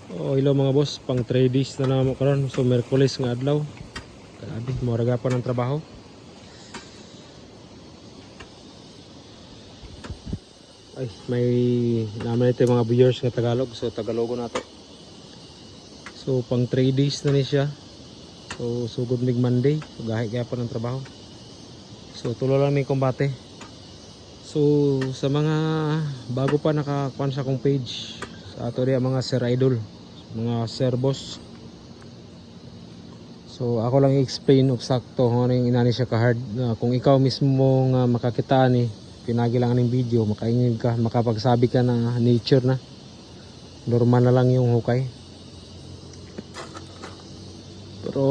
Oh, hello mga boss, pang 3 days na namo karon. So Miyerkules nga adlaw. Grabe, moraga pa ng trabaho. Ay, may naman ito yung mga viewers nga Tagalog. So Tagalogo na to. So pang 3 days na ni siya. So sugod mig Monday. So gahi kaya pa ng trabaho. So tulo lang may kombate. So sa mga bago pa nakakuan sa akong page, sa ato diya mga Sir Idol, mga Sir Boss. So ako lang i-explain of sakto kung ano yung inani siya ka-hard. Kung ikaw mismo nga makakita ni pinagi lang ng video, makaingig ka, makapagsabi ka na nature na, normal na lang yung hukay. Pero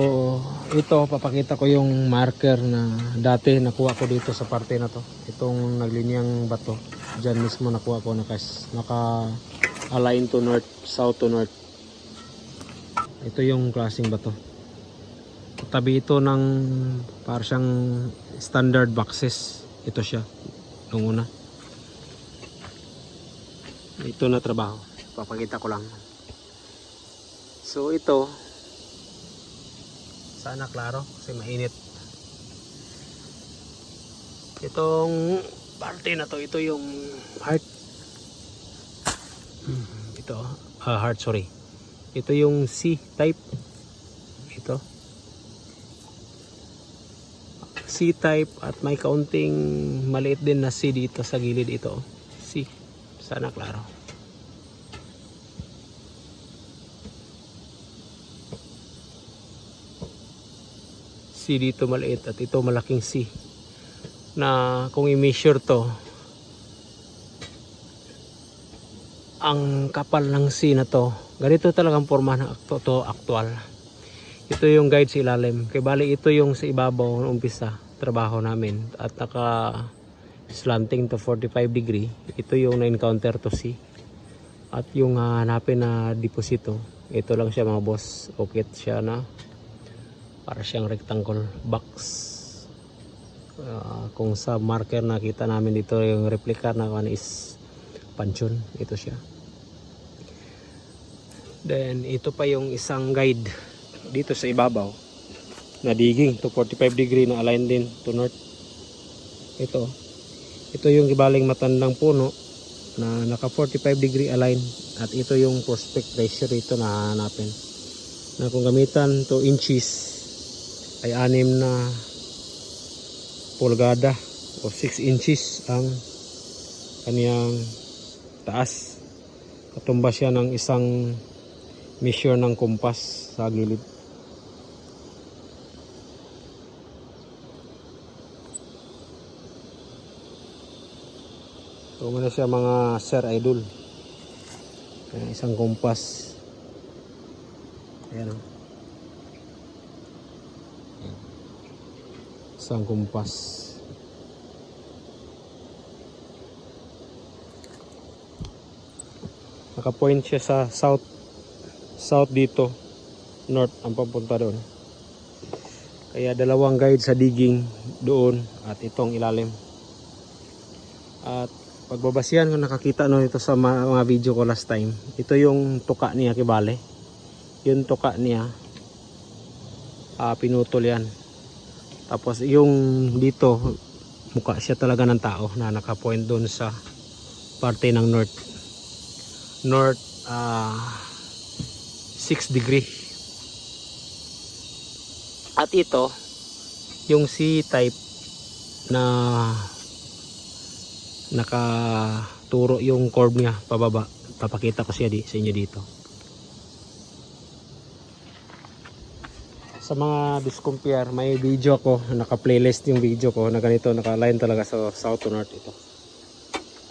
ito papakita ko yung marker na dati nakuha ko dito sa parte na to. Itong naglinyang bato, dyan mismo nakuha ko, naka align to north, south to north. Ito yung klaseng bato. Tabi ito ng para siyang standard boxes. Ito siya nung una. Ito na trabaho, papakita ko lang. So ito, sana klaro kasi mainit. Itong parte na to, ito yung heart. Ito, heart, sorry. Ito yung C type. Ito C type at may kaunting maliit din na C dito sa gilid. Ito C, sana klaro. C dito maliit at ito malaking C, na kung i-measure to, ang kapal ng C na to, ganito talagang forma ng actual. Ito yung guide sa ilalim. Kaya bali ito yung sa ibabaw ng umpisa trabaho namin. At naka slanting to 45 degree. Ito yung na-encounter to C. At yung hanapin na deposito, ito lang siya mga boss. Ukit siya na para siyang rectangle box. Kung sa marker nakita namin dito yung replica na kan is panchon. Ito siya. Then ito pa yung isang guide dito sa ibabaw na digging to 45 degree na align din to north. Ito yung ibaling matandang puno na naka 45 degree align, at ito yung prospect ratio rito na hanapin, na kung gamitan to inches ay 6 na pulgada o 6 inches ang kaniyang taas. Katumba siya ng isang measure ng kumpas sa gilid. So muna siya mga Sir Idol. Isang kumpas. Ayan o. Isang kumpas. Naka-point siya sa south. South dito. North ang papunta doon. Kaya dalawang guide sa digging doon at itong ilalim. At pagbabasihan ko nakakita no ito sa mga video ko last time. Ito yung tuka niya kibale. Yung tuka niya pinutol yan. Tapos yung dito mukha siya talaga ng tao na naka-point doon sa parte ng north. North 6 degree. At ito yung C type na nakaturo yung curve niya pababa. Papakita ko siya sa inyo dito. Sa mga discompare, may video ko, naka-playlist yung video ko na ganito, naka-align talaga sa south to north.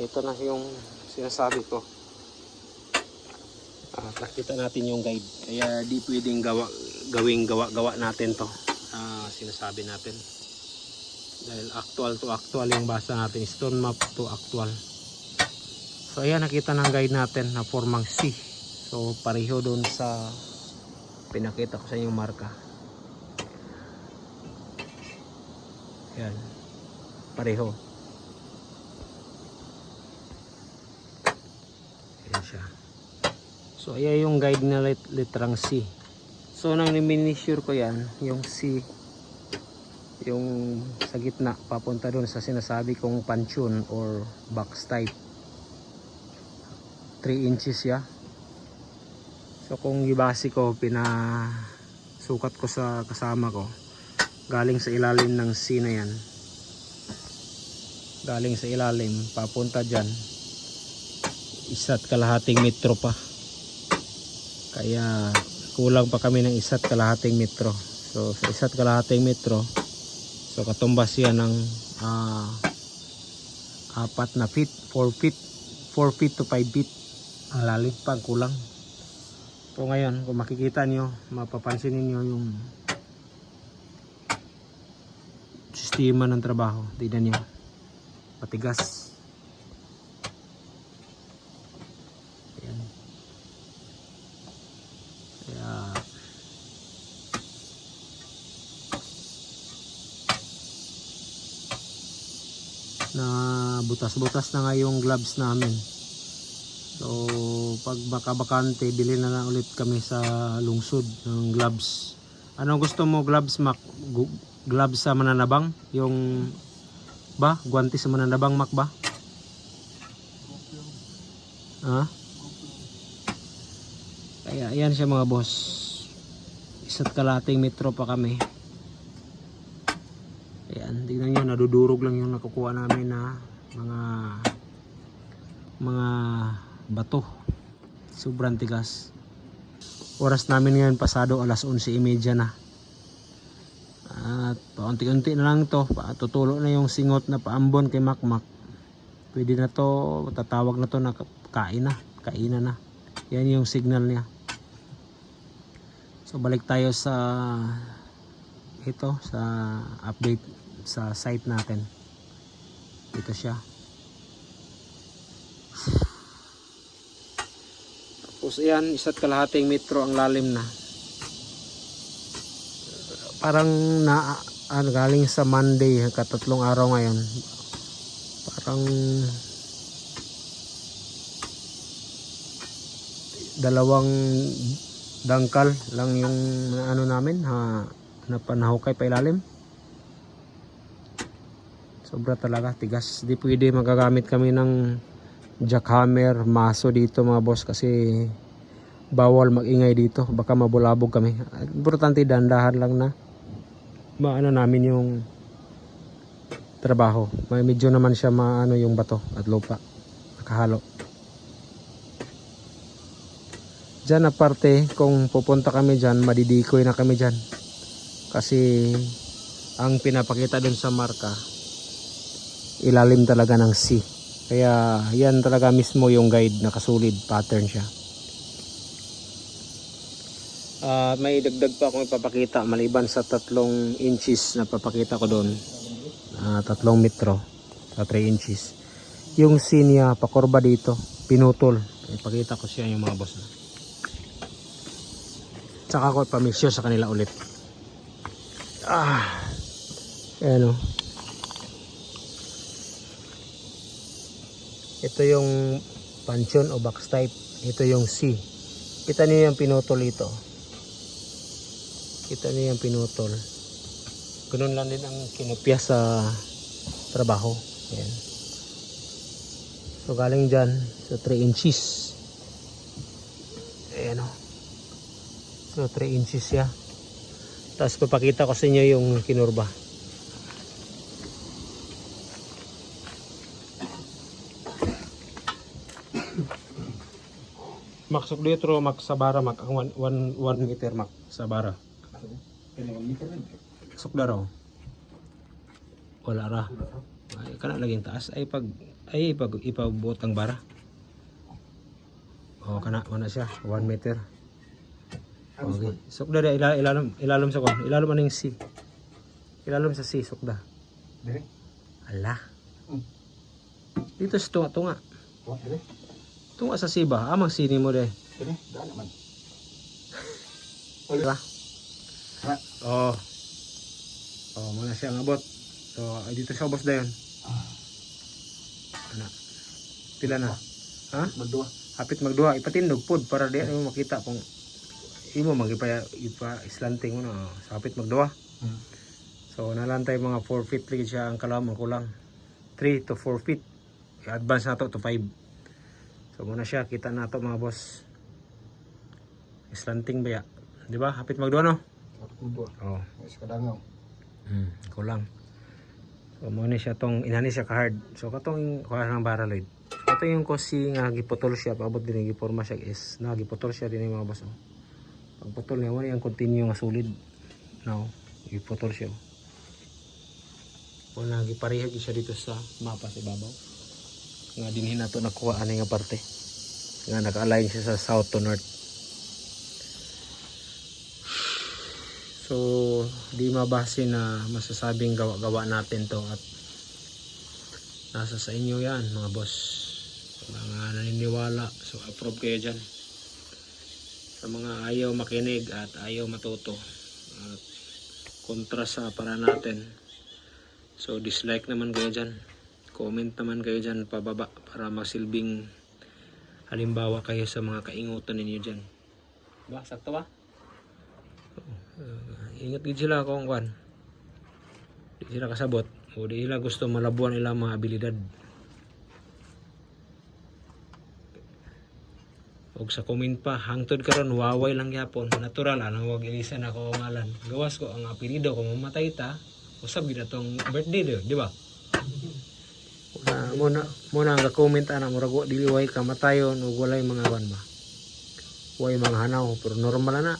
Ito na yung sinasabi ko. Nakita natin yung guide. Kaya di pwedeng gawa natin to. Sinasabi natin. Dahil actual to actual yung basa natin. Stone map to actual. So ayan, nakita ng guide natin na formang C. So pareho doon sa pinakita ko sa inyong marka. Ayan. Pareho. Ayan siya. So ayan yung guide na literang C. So nang mininsure ko yan, yung C, yung sa gitna papunta doon sa sinasabi kong pansyon or box type. 3 inches ya. So kung ibase ko, pinasukat ko sa kasama ko, galing sa ilalim ng C na yan, galing sa ilalim papunta dyan, 1.5 metro pa. Kaya kulang pa kami ng 1.5 metro. So sa 1.5 metro, so katumbas yan ng 4 na feet, 4 feet to 5 feet ang lalim pag kulang. So ngayon kung makikita nyo, mapapansin niyo yung sistema ng trabaho. Tignan nyo, matigas. Ayan. Kaya na butas-butas na nga yung gloves namin. So pag bakante, bili na ulit kami sa lungsod ng gloves. Ano gusto mo gloves, Mac? Gloves sa mananabang? Yung ba? Guwantes sa mananabang, Mac ba? Ha? Kaya yan siya mga boss. 1.5 metro pa kami. Ayan, tingnan nyo, nadudurog lang yung nakukuha namin na mga bato. Sobrang tigas. Oras namin ngayon pasado 11:30 na. At paunti-unti na lang to, tutulo na yung singot na paambon kay Makmak. Pwede na to, tatawag na to na kainan na. Yan yung signal niya. So balik tayo sa sa update sa site natin. Ito siya. Tapos yan, 1.5 metro ang lalim na. Parang galing sa Monday, katatlong araw ngayon. Parang 2 dangkal lang yung namin na panahukay pa ilalim. Sobra talaga, tigas. Di pwede magagamit kami ng jackhammer, maso dito mga boss, kasi bawal magingay dito, baka mabulabog kami. Importante dandahan lang na maano namin yung trabaho. May medyo naman siya maano yung bato at lupa nakahalo. Diyan aparte, kung pupunta kami dyan, madidikoy na kami dyan, kasi ang pinapakita dun sa marka, ilalim talaga ng C. Kaya yan talaga mismo yung guide, nakasulid pattern siya. May dagdag pa akong ipapakita maliban sa 3 inches na papakita ko doon. 3 metro sa 3 inches. Yung C niya pakurba dito, pinutol. Ipakita ko siya yung mga boss na. Tsaka ko ipamisyo sa kanila ulit. Ayan o. Ito yung pansyon o box type. Ito yung C. Kita niyo yung pinutol ito. Kita niyo yung pinutol. Ganun lang din ang kinopya sa trabaho. Ayan. So galing dyan sa 3 inches. Ayan o. So 3 inches siya. Tapos papakita ko sa inyo yung kinurba. Max, sok dito Max sa bara, Max. 1 meter, Max, sa bara. Sok na raw. Wala ra. Ay, kana laging taas. Ay, ipabuot ang bara. O, kana, mana siya. 1 meter. Okay. Sok na ilalim sa kon. Ilalim ano yung C. Ilalim sa C, sok na. Ala. Dito sa tunga-tunga. Tunga sa C ba? Amang sini mo de. Daan naman. Diba? Oh. Oh, muna siya ang abot. So, dito sa ubos dayon. Ano? Pila na? Ha? Magduwa. hapit magduha ipatindog pod para di mo makita kung imo ipa slanting mo na sa hapit magduha. So nalantay mga 4 feet lagi siya ang kalam kulang 3 to 4 feet i-advance nato to 5. So muna siya kita nato mga boss slanting ba ya di ba hapit magduha no oh Is kadangaw. kulang. So muna siya tong inani siya ka hard. So katong kuha ng baraloid. Ito yung kosi nga giputol siya paabot din yung giporma siya is na giputol siya din yung mga boss. Pag putol niya wala yung continue nga solid. Now, giputol siya. Una giparehag siya dito sa mapa sa ibabaw. Nga dinhin nato nakuha ani nga parte. Nga naka-align siya sa south to north. So, di mabase na masasabing gawa-gawa natin to at nasa sa inyo yan mga boss. Mga naniniwala, so approve kayo dyan. Sa mga ayaw makinig at ayaw matuto at kontra sa para natin, so dislike naman kayo dyan, comment naman kayo dyan pababa para masilbing halimbawa kayo sa mga kaingutan ninyo dyan. Ba, sakto ba? Ingat gid sila kung kwan di sila kasabot o di sila gusto malabuan ilang mga abilidad. Og sa comment pa hangtod karon waway lang gyapon natural anang wag ilisan ako ngalan gawas ko ang apelyido kung mamatay ta usab gid atong birthday di ba? Muna ang comment ana murag dili way kamatayon ug walay mga kwan ba way mga hanaw pero normal na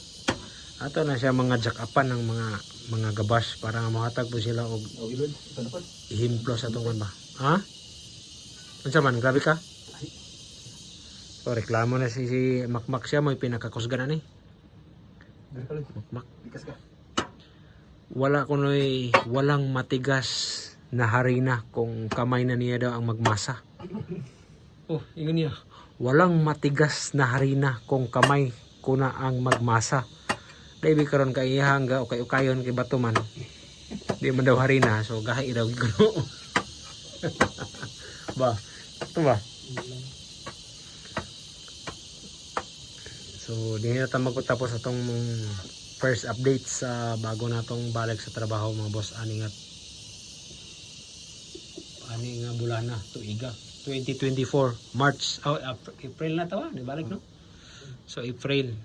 ato na siya mga jackapan ng mga gabas para mahatag po sila og ihimplo sa atong kwan ba ha? Unsa man grabe ka? So reklamo na si Makmak siya mo pinakakusgan na ni. Makmak. Wala kunoy walang matigas na harina kung kamay na niya daw ang magmasa. Oh, ingon niya. Walang matigas na harina kung kamay ko na ang magmasa. Dahil karon kay ihangga o kay ukayon kay batuman. Di man daw harina so gahi daw gano. Ba. Ito ba? So, di na tayo magpatapos atong first update sa bago natong balik sa trabaho mga boss. Ani nga bulan na, tuiga. 2024, March, April na tawa, di balik no? So, April.